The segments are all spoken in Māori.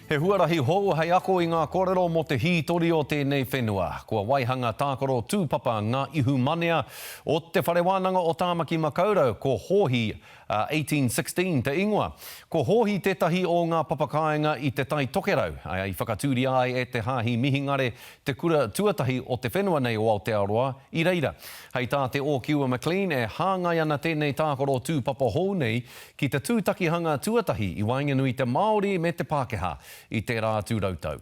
He huarahi hou hei ako I ngā kōrero mo te hītori o tēnei whenua. Kua waihanga tākoro tūpapa ngā ihu manea o te whare wānanga o Tāmaki Makaurau, ko Hōhi 1816 te ingoa. Ko Hōhi tētahi o ngā papakainga I te tai tokerau. Ai whakatūri ai e te hāhi mihingare te kura tuatahi o te whenua nei o Aotearoa I reira. Hei tā te o Kiwa McLean e hāngai ana tēnei tākoro tūpapa hou nei ki te tūtakihanga tuatahi I Wainganui te Māori me te Pākehā I te rā tūrautau.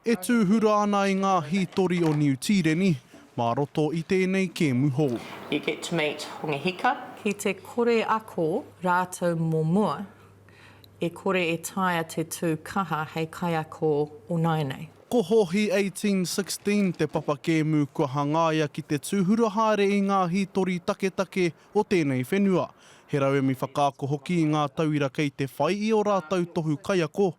E tūhura ana I ngā hītori o Niu Tireni, mā roto I tēnei kēmu hou. You get to meet Hongi Hika. Ki te kore ako rātou mō mua, e kore e taia te tū kaha hei kai ako o Nainei. Ko Hōhi 1816 te papa kēmu kua hangaia ki te tūhura haere I ngā hītori take o tēnei whenua. He rau e mi whakaako hoki I ngā tauira kei te whai I o rātou tohu kaiako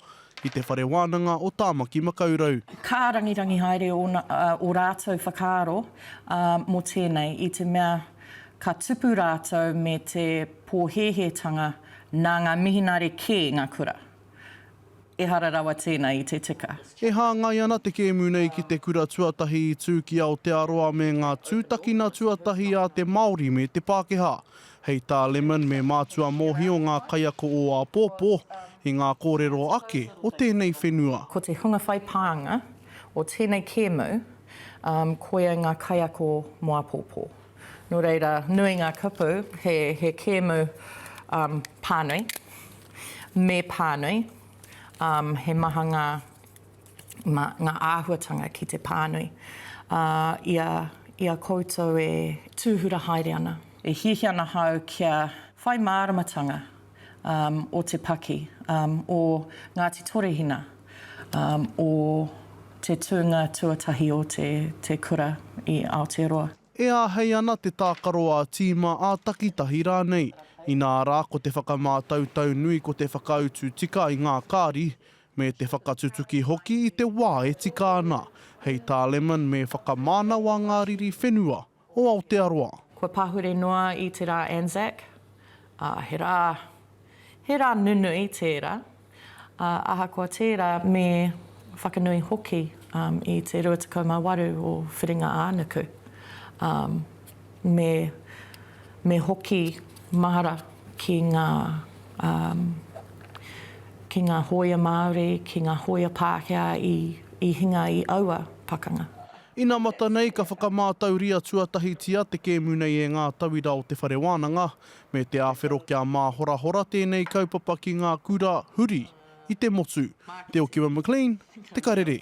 I te whare wānanga o Tāmaki Makaurau. Ka rangirangi haere o rātou whakaaro mō tēnei I te mea ka tupu rātou me te pōhehetanga nā ngā mihinare kē ngā kura. E hara rawa tēnei I te tika. E hāngai ana te kēmu nei ki te kura tuatahi I tū ki Aotearoa me ngā tūtakina tuatahi a te Māori me te Pākehā. Hei tā Lemon me mātua mōhi o ngā kaiako o Apōpō I ngā kōrero ake o tēnei whenua. Ko te hunga whai pāanga o tēnei kēmu, koia ngā kaiako mo Apōpō. Nō reira, nui ngā kupu, he kēmu pānui, me pānui, he maha ngā āhuatanga ki te pānui. Ia koutou e tūhura haere ana. E hihi ana hau kia whai māramatanga o te paki, o Ngāti Torehina, o te tūnga tuatahi o te kura I Aotearoa. E āhei ana te tākaro a tīma a takitahi rānei. I nā rā ko te whakamātautau nui ko te whakautu tika I ngā kāri, me te whakatutuki hoki I te wā e tika ana. Hei tā Lemon me whakamānawa ngā riri whenua o Aotearoa. Kua pahure noa I te rā Anzac, he rā nunui tērā, ahakoa tērā me whakanui hoki I te 28 o whiringa ānuku. Me hoki mahara ki ngā hoia Māori, ki ngā hoia Pākehā I hinga I aua pakanga. Ina mata nei ka whakamātauria tuatahi tia te kēmu nei e ngā tauira o te whare wānanga, me te āwhero kia māhora tēnei kaupapa ki ngā kura huri I te motu. Te o Kiwa McLean, te karere.